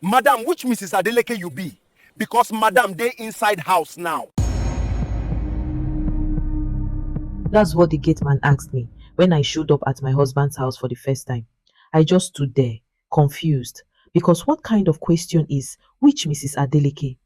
Madam, which Mrs Adeleke you be? Because Madam, they inside house now. That's what the gateman asked me when I showed up at my husband's house for the first time. I just stood there, confused, because what kind of question is which Mrs. Adeleke?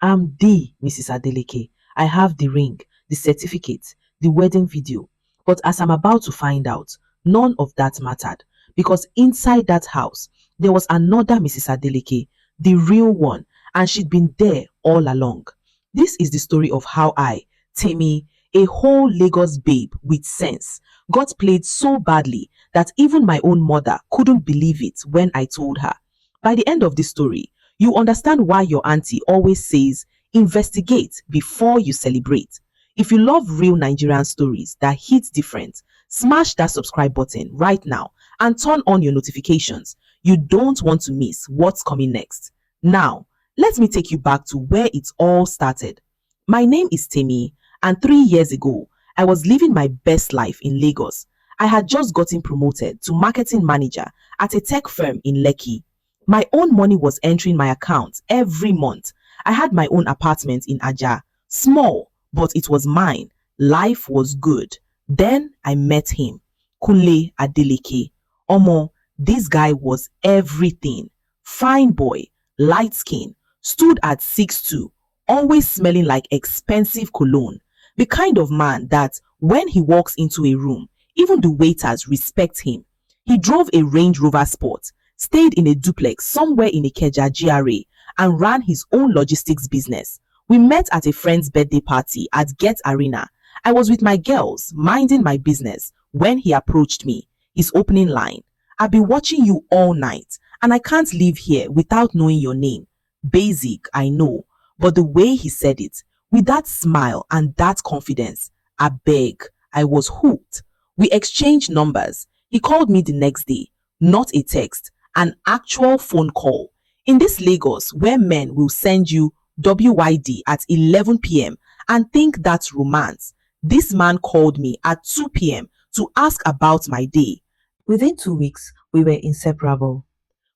I'm the Mrs. Adeleke. I have the ring, the certificate, the wedding video. But as I'm about to find out, none of that mattered, because inside that house, there was another Mrs. Adeleke, the real one, and she'd been there all along. This is the story of how I, Temi, a whole Lagos babe with sense, got played so badly that even my own mother couldn't believe it when I told her. By the end of the story, you understand why your auntie always says, investigate before you celebrate. If you love real Nigerian stories that hit different, smash that subscribe button right now and turn on your notifications. You don't want to miss what's coming next. Now, let me take you back to where it all started. My name is Temi, and 3 years ago, I was living my best life in Lagos. I had just gotten promoted to marketing manager at a tech firm in Lekki. My own money was entering my account every month. I had my own apartment in Aja, small, but it was mine. Life was good. Then I met him, Kunle Adeleke. Omo, this guy was everything. Fine boy, light skin, stood at 6'2", always smelling like expensive cologne. The kind of man that when he walks into a room, even the waiters respect him. He drove a Range Rover Sport, stayed in a duplex somewhere in Ikeja GRA, and ran his own logistics business. We met at a friend's birthday party at Get Arena. I was with my girls, minding my business, when he approached me. His opening line, "I've been watching you all night, and I can't leave here without knowing your name." Basic, I know, but the way he said it, with that smile and that confidence, I beg, I was hooked. We exchanged numbers. He called me the next day, not a text, an actual phone call. In this Lagos where men will send you WYD at 11 p.m. and think that's romance, this man called me at 2 p.m. to ask about my day. Within 2 weeks, we were inseparable.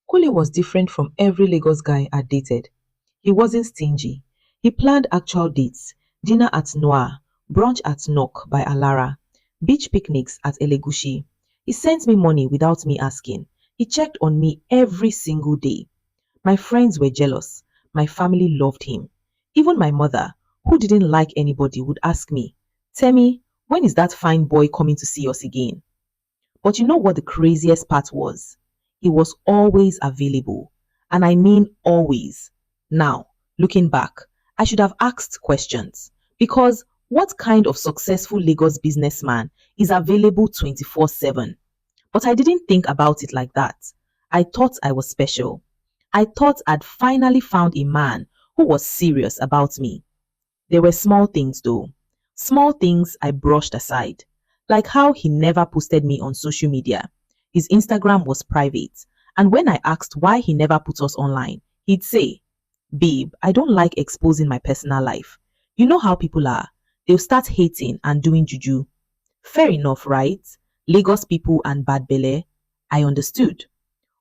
Kule was different from every Lagos guy I dated. He wasn't stingy. He planned actual dates, dinner at Noah, brunch at Nok by Alara, beach picnics at Elegushi. He sent me money without me asking. He checked on me every single day. My friends were jealous. My family loved him. Even my mother, who didn't like anybody, would ask me, "Temi, when is that fine boy coming to see us again?" But you know what the craziest part was? He was always available. And I mean always. Now, looking back, I should have asked questions. Because what kind of successful Lagos businessman is available 24/7? But I didn't think about it like that. I thought I was special. I thought I'd finally found a man who was serious about me. There were small things though. Small things I brushed aside. Like how he never posted me on social media. His Instagram was private. And when I asked why he never put us online, he'd say, "Babe, I don't like exposing my personal life. You know how people are. They'll start hating and doing juju." Fair enough, right? Lagos people and bad belle. I understood.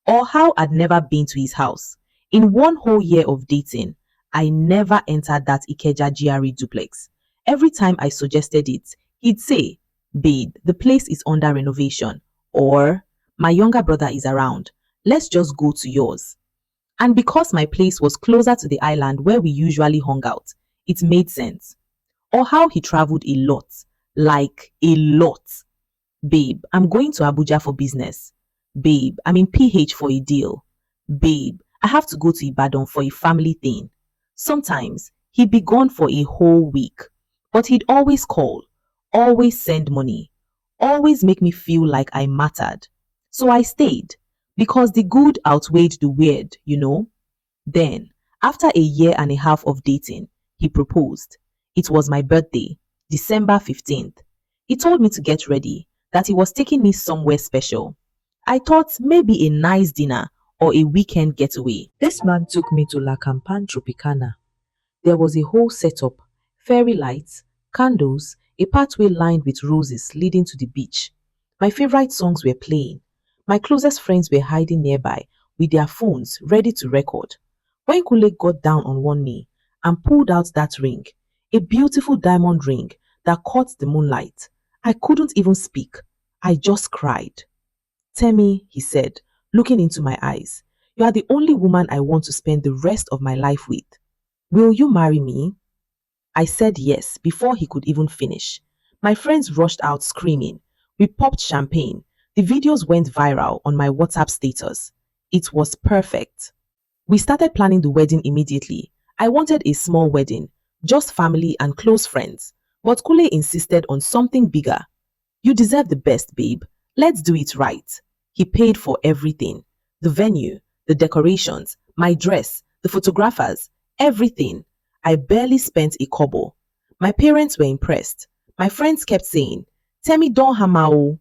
Or how I'd never been to his house. In 1 whole year of dating, I never entered that Ikeja GRA duplex. Every time I suggested it, he'd say, "Babe, the place is under renovation." Or, "My younger brother is around. Let's just go to yours." And because my place was closer to the island where we usually hung out, it made sense. Or how he traveled a lot. Like, a lot. "Babe, I'm going to Abuja for business." "Babe, I'm in PH for a deal." "Babe, I have to go to Ibadan for a family thing." Sometimes, he'd be gone for a whole week. But he'd always call, always send money, always make me feel like I mattered. So I stayed, because the good outweighed the weird, you know. Then, after a year and a half of dating, he proposed. It was my birthday, December 15th. He told me to get ready, that he was taking me somewhere special. I thought maybe a nice dinner or a weekend getaway. This man took me to La Campagne Tropicana. There was a whole setup, fairy lights, candles, a pathway lined with roses leading to the beach. My favorite songs were playing. My closest friends were hiding nearby with their phones ready to record. When Kule got down on one knee and pulled out that ring, a beautiful diamond ring that caught the moonlight, I couldn't even speak. I just cried. Temi, he said, looking into my eyes, you are the only woman I want to spend the rest of my life with. Will you marry me? I said yes before he could even finish. My friends rushed out screaming. We popped champagne. The videos went viral on my WhatsApp status. It was perfect. We started planning the wedding immediately. I wanted a small wedding, just family and close friends. But Kule insisted on something bigger. You deserve the best, babe. Let's do it right. He paid for everything. The venue, the decorations, my dress, the photographers, everything. I barely spent a kobo. My parents were impressed. My friends kept saying, Temi don hamao.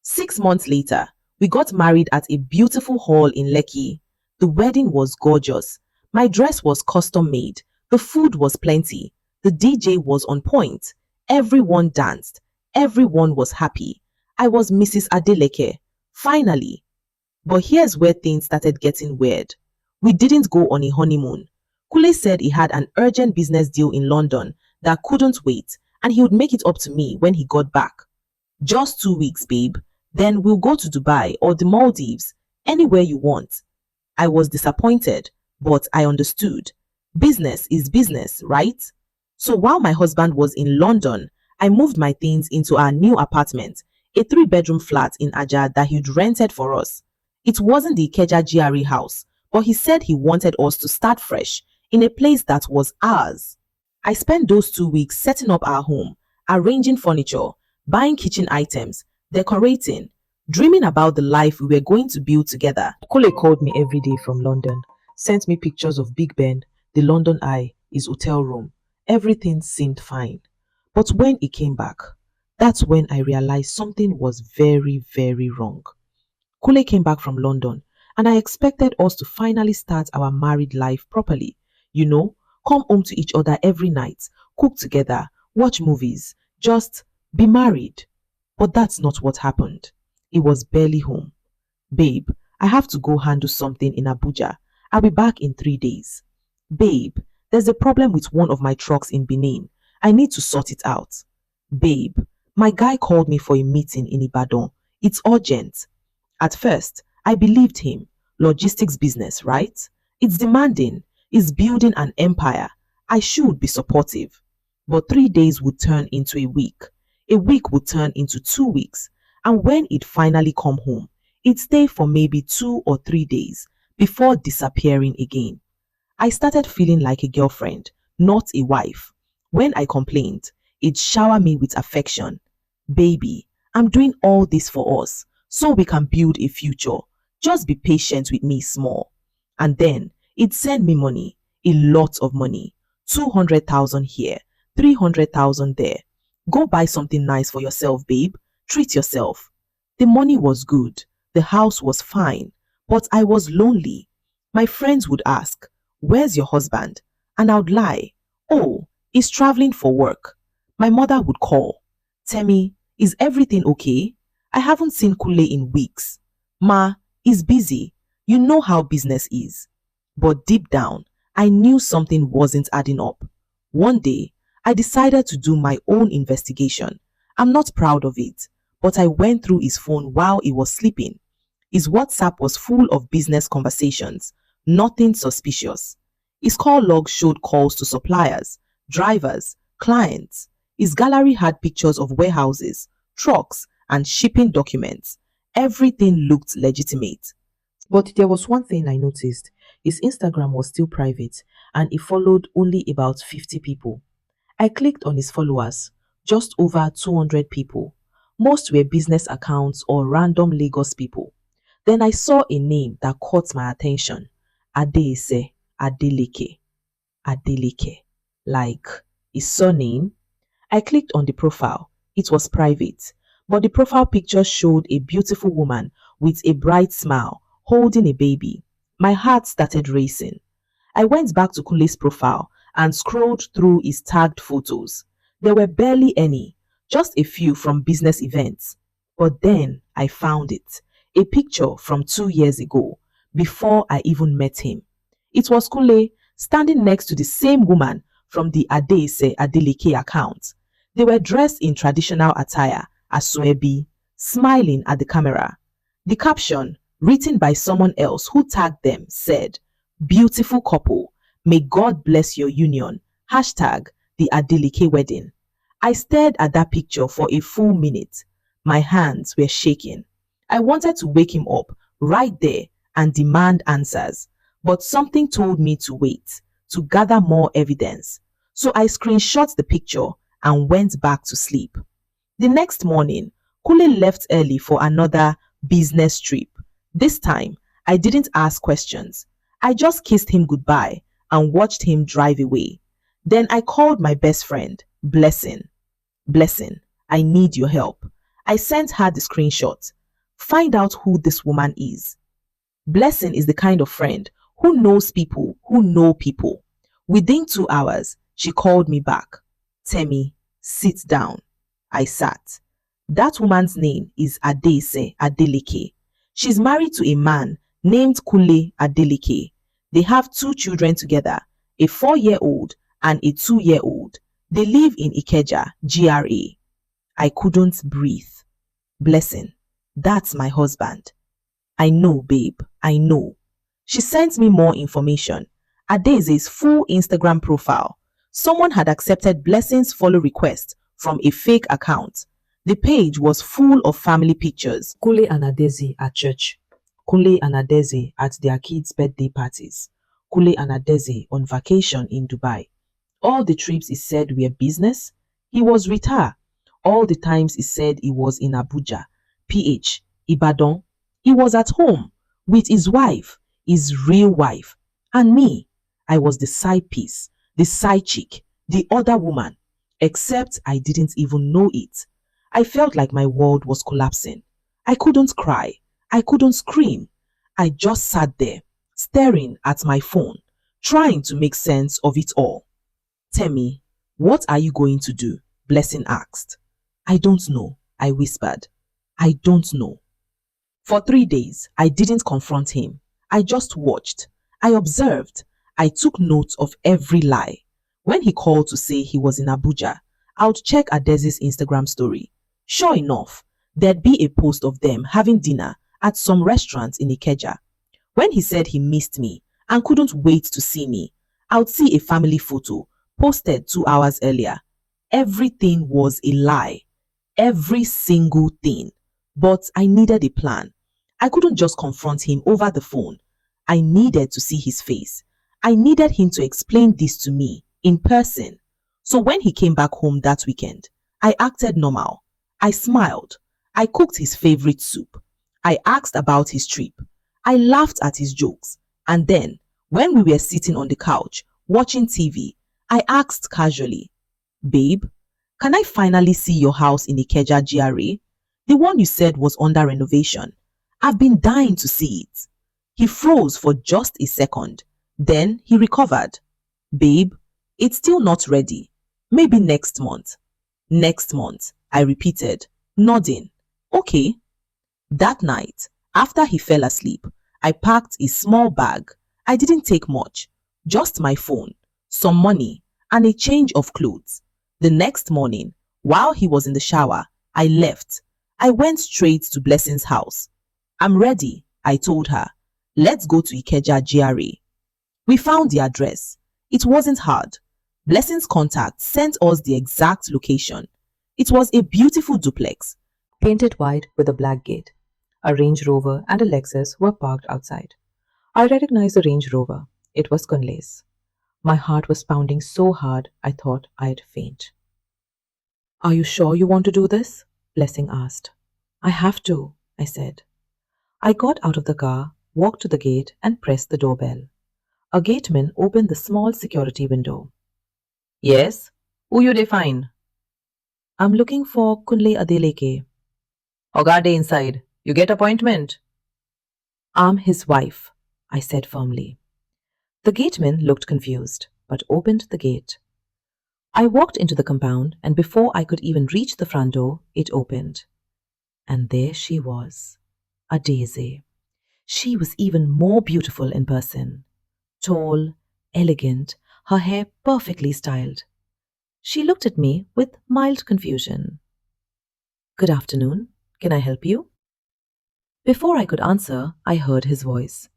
6 months later, we got married at a beautiful hall in Lekki. The wedding was gorgeous. My dress was custom made. The food was plenty. The DJ was on point. Everyone danced. Everyone was happy. I was Mrs Adeleke. Finally. But here's where things started getting weird. We didn't go on a honeymoon. Kule said he had an urgent business deal in London that couldn't wait, and he would make it up to me when he got back. Just 2 weeks, babe. Then we'll go to Dubai or the Maldives, anywhere you want. I was disappointed, but I understood. Business is business, right? So while my husband was in London, I moved my things into our new apartment, a 3-bedroom flat in Ajah that he'd rented for us. It wasn't the Ikeja GRA house, but he said he wanted us to start fresh in a place that was ours. I spent those 2 weeks setting up our home, arranging furniture, buying kitchen items, decorating, dreaming about the life we were going to build together. Kule called me every day from London, sent me pictures of Big Ben, the London Eye, his hotel room. Everything seemed fine. But when he came back, that's when I realized something was very, very wrong. Kule came back from London, and I expected us to finally start our married life properly. You know, come home to each other every night, cook together, watch movies, just be married. But that's not what happened. He was barely home. Babe, I have to go handle something in Abuja. I'll be back in 3 days. Babe, there's a problem with one of my trucks in Benin. I need to sort it out. Babe, my guy called me for a meeting in Ibadan. It's urgent. At first, I believed him. Logistics business, right? It's demanding. It's building an empire. I should be supportive. But 3 days would turn into a week. A week would turn into 2 weeks. And when it finally come home, it'd stay for maybe 2 or 3 days before disappearing again. I started feeling like a girlfriend, not a wife. When I complained, it'd shower me with affection. Baby, I'm doing all this for us, so we can build a future. Just be patient with me small. And then it'd send me money, a lot of money. 200,000 here, 300,000 there. Go buy something nice for yourself, babe. Treat yourself. The money was good. The house was fine. But I was lonely. My friends would ask, where's your husband? And I would lie. Oh, he's traveling for work. My mother would call. Temi, is everything okay? I haven't seen Kule in weeks. Ma, he's busy. You know how business is. But deep down, I knew something wasn't adding up. One day, I decided to do my own investigation. I'm not proud of it, but I went through his phone while he was sleeping. His WhatsApp was full of business conversations, nothing suspicious. His call log showed calls to suppliers, drivers, clients. His gallery had pictures of warehouses, trucks, and shipping documents. Everything looked legitimate. But there was one thing I noticed. His Instagram was still private, and he followed only about 50 people. I clicked on his followers, just over 200 people. Most were business accounts or random Lagos people. Then I saw a name that caught my attention. Adeleke. Adeleke. Like his surname. I clicked on the profile. It was private, but the profile picture showed a beautiful woman with a bright smile holding a baby. My heart started racing. I went back to Kule's profile and scrolled through his tagged photos. There were barely any, just a few from business events. But then I found it, a picture from 2 years ago, before I even met him. It was Kule standing next to the same woman from the Ikeja Adeleke account. They were dressed in traditional attire, Aswebi, smiling at the camera. The caption, written by someone else who tagged them, said, "Beautiful couple, may God bless your union. Hashtag the Adeleke wedding." I stared at that picture for a full minute. My hands were shaking. I wanted to wake him up right there and demand answers, but something told me to wait, to gather more evidence. So I screenshot the picture and went back to sleep. The next morning, Kule left early for another business trip. This time, I didn't ask questions. I just kissed him goodbye and watched him drive away. Then I called my best friend, Blessing. Blessing, I need your help. I sent her the screenshot. Find out who this woman is. Blessing is the kind of friend who knows people who know people. Within 2 hours, she called me back. "Temi, sit down." I sat. That woman's name is Ikeja Adeleke. She's married to a man named Kule Adeleke. They have 2 children together, a 4-year-old and a 2-year-old. They live in Ikeja GRA. I couldn't breathe. Blessing, that's my husband. I know, babe, I know. She sent me more information. Adeze's full Instagram profile. Someone had accepted Blessing's follow request from a fake account. The page was full of family pictures. Kule and Adeze at church. Kule and Adeze at their kids' birthday parties. Kule and Adeze on vacation in Dubai. All the trips he said were business. He was retired. All the times he said he was in Abuja, PH, Ibadan. He was at home with his wife, his real wife, and me. I was the side piece, the side chick, the other woman, except I didn't even know it. I felt like my world was collapsing. I couldn't cry. I couldn't scream. I just sat there, staring at my phone, trying to make sense of it all. "Temi, what are you going to do?" Blessing asked. "I don't know," I whispered. "I don't know." For 3 days, I didn't confront him. I just watched. I observed. I took note of every lie. When he called to say he was in Abuja, I would check Adeze's Instagram story. Sure enough, there'd be a post of them having dinner at some restaurant in Ikeja. When he said he missed me and couldn't wait to see me, I would see a family photo posted 2 hours earlier. Everything was a lie. Every single thing. But I needed a plan. I couldn't just confront him over the phone. I needed to see his face. I needed him to explain this to me in person. So when he came back home that weekend, I acted normal. I smiled. I cooked his favorite soup. I asked about his trip. I laughed at his jokes. And then, when we were sitting on the couch watching TV, I asked casually, "Babe, can I finally see your house in Ikeja GRA? The one you said was under renovation. I've been dying to see it." He froze for just a second. Then he recovered. "Babe, it's still not ready. Maybe next month." "Next month," I repeated, nodding. "Okay." That night, after he fell asleep, I packed a small bag. I didn't take much, just my phone, some money, and a change of clothes. The next morning, while he was in the shower, I left. I went straight to Blessing's house. "I'm ready," I told her. "Let's go to Ikeja GRA." We found the address. It wasn't hard. Blessing's contact sent us the exact location. It was a beautiful duplex, painted white with a black gate. A Range Rover and a Lexus were parked outside. I recognized the Range Rover. It was Kunle's. My heart was pounding so hard I thought I'd faint. "Are you sure you want to do this?" Blessing asked. "I have to," I said. I got out of the car, walked to the gate, and pressed the doorbell. A gateman opened the small security window. "Yes? Who you dey find?" "I'm looking for Kunle Adeleke." "Oga dey inside. You get appointment?" "I'm his wife," I said firmly. The gateman looked confused, but opened the gate. I walked into the compound, and before I could even reach the front door, it opened. And there she was, Adeze. She was even more beautiful in person. tall, elegant, her hair perfectly styled. She looked at me with mild confusion. Good afternoon. Can I help you? Before I could answer, I heard his voice.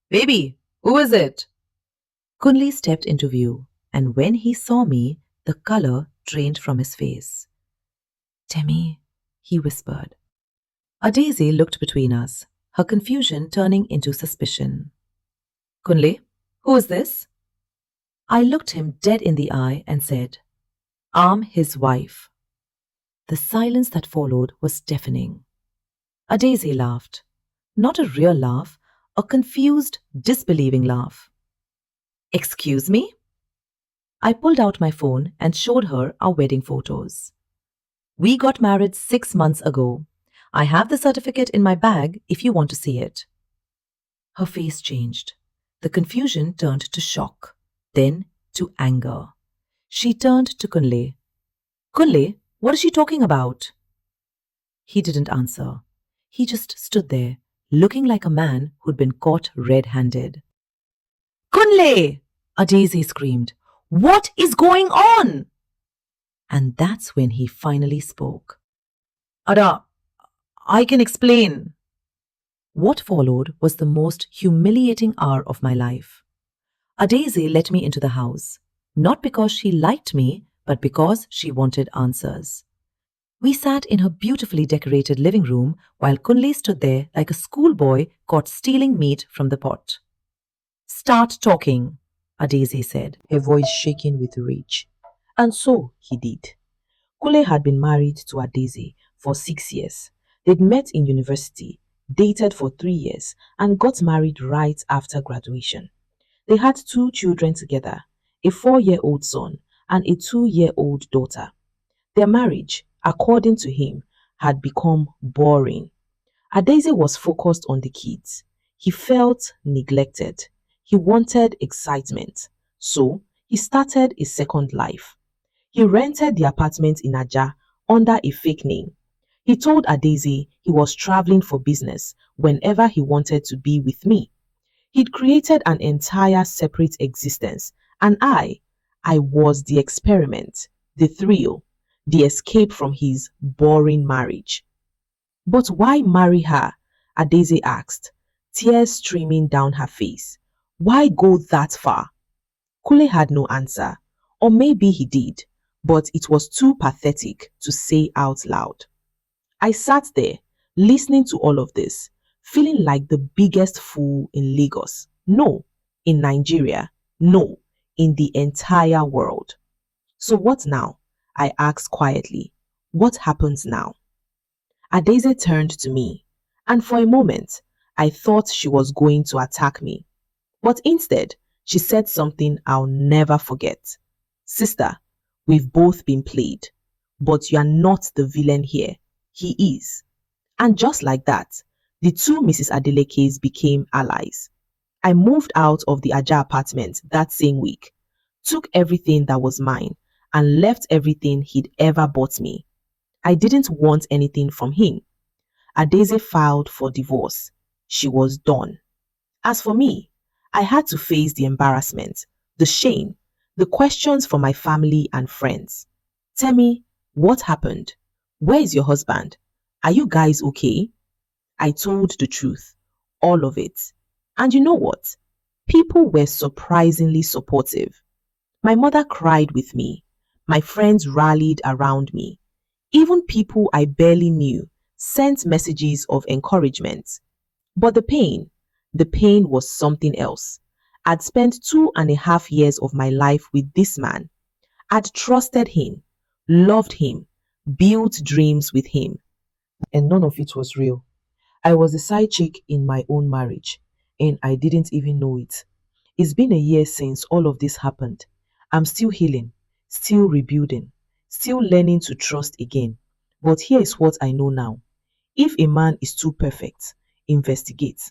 Baby, who is it? Kunli stepped into view, and when he saw me, the color drained from his face. Temi, he whispered. A daisy looked between us, her confusion turning into suspicion. Kunle, who is this? I looked him dead in the eye and said, I'm his wife. The silence that followed was deafening. A daisy laughed. Not a real laugh, a confused, disbelieving laugh. Excuse me? I pulled out my phone and showed her our wedding photos. We got married 6 months ago. I have the certificate in my bag if you want to see it. Her face changed. The confusion turned to shock, then to anger. She turned to Kunle. Kunle, what is she talking about? He didn't answer. He just stood there, looking like a man who'd been caught red-handed. Kunle! A daisy screamed. What is going on? And that's when he finally spoke. Ada, I can explain. What followed was the most humiliating hour of my life. A daisy let me into the house, not because she liked me, but because she wanted answers. We sat in her beautifully decorated living room while Kunle stood there like a schoolboy caught stealing meat from the pot. Start talking, a daisy said, her voice shaking with rage. And so he did. Kunle had been married to Adeze for 6 years. They'd met in university, dated for 3 years, and got married right after graduation. They had 2 children together, a 4-year-old son and a 2-year-old daughter. Their marriage, according to him, had become boring. Adeze was focused on the kids. He felt neglected. He wanted excitement. So he started a second life. He rented the apartment in Aja under a fake name. He told Adeze he was traveling for business whenever he wanted to be with me. He'd created an entire separate existence, and I was the experiment, the thrill, the escape from his boring marriage. But why marry her? Adeze asked, tears streaming down her face. Why go that far? Kunle had no answer, or maybe he did, but it was too pathetic to say out loud. I sat there, listening to all of this, feeling like the biggest fool in Lagos. No, in Nigeria. No, in the entire world. So what now? I asked quietly. What happens now? Adeze turned to me, and for a moment, I thought she was going to attack me. But instead, she said something I'll never forget. Sister, we've both been played, but you are not the villain here. He is. And just like that, the 2 Mrs Adelekes became allies. I moved out of the Aja apartment that same week, took everything that was mine, and left everything he'd ever bought me. I didn't want anything from him. Adeze filed for divorce. She was done. As for me, I had to face the embarrassment, the shame, the questions from my family and friends. Temi, what happened? Where is your husband? Are you guys okay? I told the truth, all of it. And you know what? People were surprisingly supportive. My mother cried with me. My friends rallied around me. Even people I barely knew sent messages of encouragement. But the pain was something else. I'd spent 2.5 years of my life with this man. I'd trusted him, loved him, built dreams with him. And none of it was real. I was a side chick in my own marriage, and I didn't even know it. It's been a year since all of this happened. I'm still healing, still rebuilding, still learning to trust again. But here is what I know now. If a man is too perfect, investigate.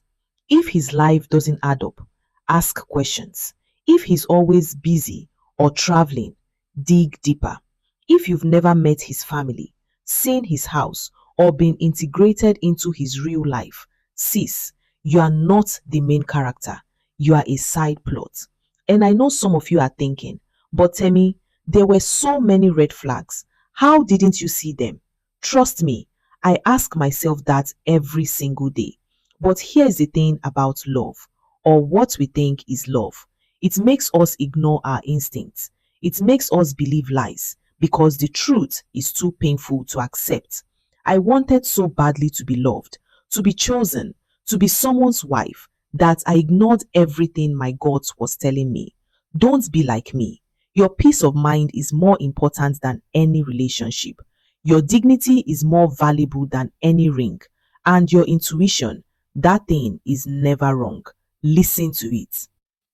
If his life doesn't add up, ask questions. If he's always busy or traveling, dig deeper. If you've never met his family, seen his house, or been integrated into his real life, sis, you are not the main character. you are a side plot. And I know some of you are thinking, but Temi, there were so many red flags. How didn't you see them? Trust me, I ask myself that every single day. But here's the thing about love, or what we think is love. It makes us ignore our instincts. It makes us believe lies because the truth is too painful to accept. I wanted so badly to be loved, to be chosen, to be someone's wife that I ignored everything my gut was telling me. Don't be like me. Your peace of mind is more important than any relationship. Your dignity is more valuable than any ring. And your intuition, that thing is never wrong. Listen to it.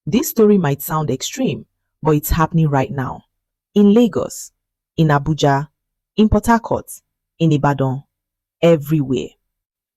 This story might sound extreme, but it's happening right now. In Lagos, in Abuja, in Port Harcourt, in Ibadan, everywhere.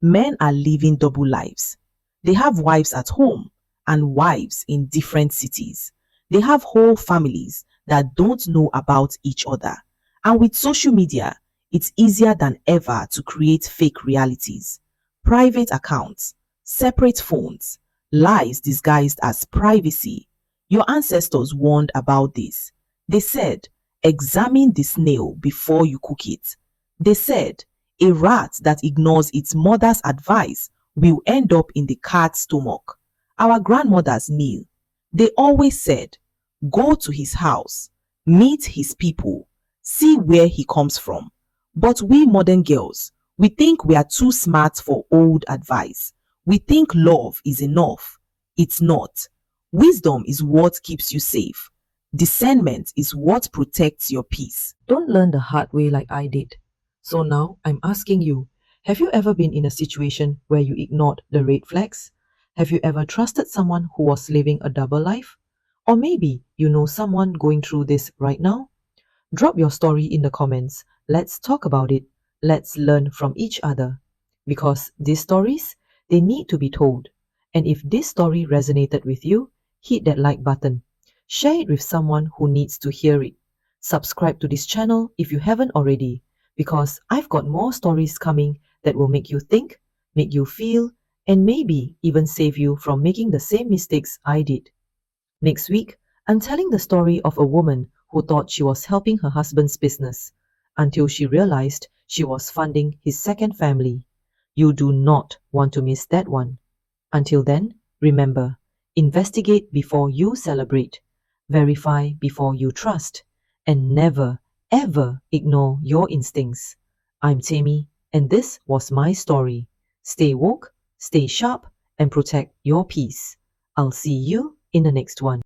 Men are living double lives. They have wives at home and wives in different cities. They have whole families that don't know about each other. And with social media, it's easier than ever to create fake realities. Private accounts, separate phones, lies disguised as privacy. Your ancestors warned about this. They said, examine the snail before you cook it. They said, a rat that ignores its mother's advice will end up in the cat's stomach. Our grandmothers knew. They always said, go to his house, meet his people, see where he comes from. But we modern girls, we think we are too smart for old advice. We think love is enough. It's not. Wisdom is what keeps you safe. Discernment is what protects your peace. Don't learn the hard way like I did. So now I'm asking you, have you ever been in a situation where you ignored the red flags? Have you ever trusted someone who was living a double life? Or maybe you know someone going through this right now? Drop your story in the comments. Let's talk about it. Let's learn from each other. Because these stories, they need to be told. And if this story resonated with you, hit that like button. Share it with someone who needs to hear it. Subscribe to this channel if you haven't already, because I've got more stories coming that will make you think, make you feel, and maybe even save you from making the same mistakes I did. Next week, I'm telling the story of a woman who thought she was helping her husband's business until she realized she was funding his second family. You do not want to miss that one. Until then, remember, investigate before you celebrate, verify before you trust, and never, ever ignore your instincts. I'm Temi, and this was my story. Stay woke, stay sharp, and protect your peace. I'll see you in the next one.